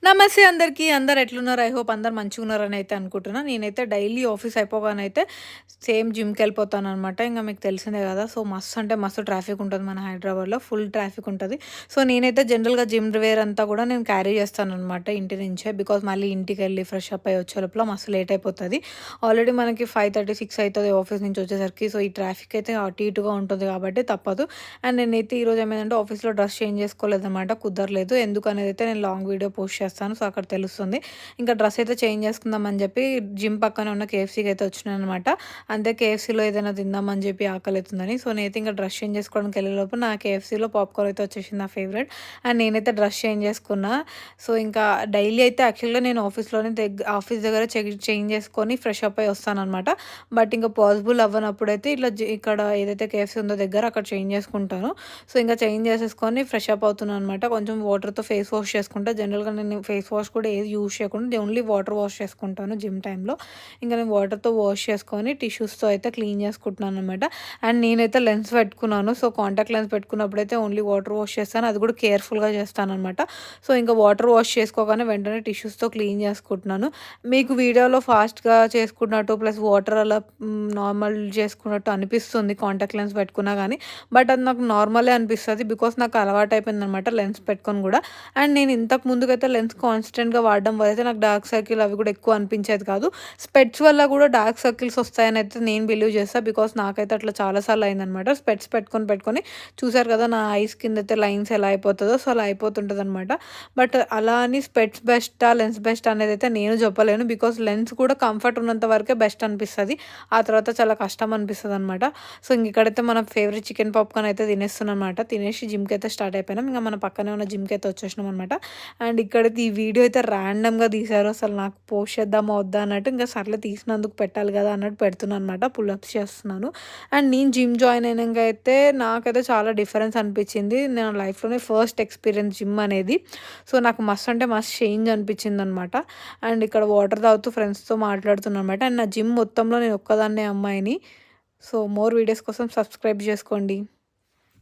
నమస్తే అందరికీ. అందరు ఎట్లున్నారు? ఐ హోప్ అందరూ మంచిగున్నారని అయితే అనుకుంటున్నా. నేనైతే డైలీ ఆఫీస్ అయిపోగానైతే సేమ్ జిమ్‌కెళ్ళిపోతాననమాట. ఇంక మీకు తెలిసిందే గదా! సో, మస్తు అంటే మస్తు ట్రాఫిక్ ఉంటది మన హైదరాబాద్‌లో. ఫుల్ ట్రాఫిక్ ఉంటది. సో, నేనైతే జనరల్‌గా జిమ్ వేర్ అంతా గూడా నేను క్యారీ చేస్తాననమాట ఇంటి నుంచే. బికాజ్ మళ్ళీ ఇంటికెళ్ళి ఫ్రెష్ అప్ అయ్యి వచ్చే లోపల మస్తు లేట్ అయిపోతది. ఆల్రెడీ మనకి 5:30, 6 అయితది ఆఫీస్ నుంచి వచ్చేసరికి. సో, ఈ ట్రాఫిక్ అయితే అటు ఇటుగా ఉంటుంది కాబట్టి తప్పదు. అండ్ నేనైతే ఈరోజు ఏమైందంటే ఆఫీస్‌లో డ్రెస్ చేంజ్ చేసుకోలేదనమాట. కుదరలేదు. ఎందుకనేదైతే నేను లాంగ్ వీడియో పోస్ట్ చేస్తాను. సో, అక్కడ తెలుస్తుంది. ఇంకా డ్రెస్ అయితే చేంజ్ చేసుకుందామని చెప్పి జిమ్ పక్కనే ఉన్న కేఎఫ్‌సీకి అయితే వచ్చినాననమాట. అంతే కేఎఫ్‌సీలో ఏదైనా తిందామని చెప్పి ఆకలైతుందని. సో, నేనైతే ఇంకా డ్రెస్ చేంజ్ చేసుకోవడానికి వెళ్ళేలోపు నా కేఎఫ్‌సీలో పాప్‌కార్న్ అయితే వచ్చేసింది నా ఫేవరెట్. అండ్ నేనైతే డ్రెస్ చేంజ్ చేసుకున్నా. సో, ఇంకా డైలీ అయితే యాక్చువల్‌గా నేను ఆఫీస్ దగ్గర చేంజ్ చేసుకొని ఫ్రెష్ అప్ అయ్యి వస్తాననమాట. బట్ ఇంకా పాసిబుల్ అవ్వనప్పుడైతే ఇట్లా ఇక్కడ ఏదైతే కేఎఫ్‌సీ ఉందో దగ్గర అక్కడ చేంజ్ చేసుకుంటాను. సో, ఇంకా చేంజ్ చేసేసుకొని ఫ్రెష్ అప్ అవుతున్నాననమాట. కొంచెం వాటర్‌తో ఫేస్ వాష్ చేసుకుంటా. జనరల్‌గా నేను ఫేస్ వాష్ కూడా ఏది యూజ్ చేయకుండా ఓన్లీ వాటర్ వాష్ చేసుకుంటాను జిమ్ టైంలో. ఇంకా నేను వాటర్‌తో వాష్ చేసుకొని టిష్యూస్‌తో అయితే క్లీన్ చేసుకుంటున్నాననమాట. అండ్ నేనైతే లెన్స్ పెట్టుకున్నాను. సో, కాంటాక్ట్ లెన్స్ పెట్టుకున్నప్పుడైతే ఓన్లీ వాటర్ వాష్ చేస్తాను. అది కూడా కేర్‌ఫుల్‌గా చేస్తాననమాట. సో, ఇంకా వాటర్ వాష్ చేసుకోగానే వెంటనే టిష్యూస్‌తో క్లీన్ చేసుకుంటున్నాను. మీకు వీడియోలో ఫాస్ట్‌గా చేసుకున్నట్టు ప్లస్ వాటర్ అలా నార్మల్ చేసుకున్నట్టు అనిపిస్తుంది కాంటాక్ట్ లెన్స్ పెట్టుకున్నా గానీ. బట్ అది నాకు నార్మలే అనిపిస్తది. బికాజ్ నాకు అలవాటయిపోయిందనమాట లెన్స్ పెట్టుకొని గూడా. అండ్ నేను ఇంతకు ముందుకైతే లెన్స్ కాన్స్టెంట్‌గా వాడడం వల్ల అయితే నాకు డార్క్ సర్కిల్ అవి కూడా ఎక్కువ అనిపించేది కాదు. స్పెట్స్ వల్ల కూడా డార్క్ సర్కిల్స్ వస్తాయని అయితే నేను బిలీవ్ చేస్తా. బికాజ్ నాకైతే అట్లా చాలా సార్లు అయిందనమాట. స్పెట్స్ పెట్టుకొని చూసారు కదా నా ఐస్ కిందైతే లైన్స్ ఎలా అయిపోతదో సో, అలా అయిపోతుంటదనమాట. బట్ అలా అని స్పెట్స్ బెస్టా, లెన్స్ బెస్ట్ అనేదైతే నేను చెప్పలేను. బికాజ్ లెన్స్ కూడా కంఫర్ట్ ఉన్నంత వరకే బెస్ట్ అనిపిస్తది. ఆ తర్వాత చాలా కష్టం అనిపిస్తదనమాట. సో, ఇక్కడైతే మన ఫేవరెట్ చికెన్ పాప్‌కార్న్ అయితే తినేస్తున్నానమాట. తినేసి జిమ్‌కైతే స్టార్ట్ అయిపోయినాం. ఇంక మన పక్కనే ఉన్న జిమ్‌కైతే వచ్చేసినామనమాట. అండ్ ఇక్కడైతే ఈ వీడియో అయితే ర్యాండమ్‌గా తీశారు. అసలు నాకు పోస్ట్ చేద్దామా వద్దా అన్నట్టు. ఇంకా సర్లే తీసినందుకు పెట్టాలి కదా అన్నట్టు పెడుతున్నాను అనమాట. పుల్‌అప్స్ చేస్తున్నాను. అండ్ నేను జిమ్ జాయిన్ అయినంక అయితే నాకైతే చాలా డిఫరెన్స్ అనిపించింది. నా లైఫ్‌లోనే ఫస్ట్ ఎక్స్‌పీరియన్స్ జిమ్ అనేది. సో, నాకు మస్తు అంటే మస్తు చేంజ్ అనిపించిందనమాట. అండ్ ఇక్కడ వాటర్ తాగుతూ ఫ్రెండ్స్‌తో మాట్లాడుతున్నా అనమాట. అండ్ నా జిమ్ మొత్తంలో నేను ఒక్కదాన్నే అమ్మాయిని. సో, మోర్ వీడియోస్ కోసం సబ్స్క్రైబ్ చేసుకోండి.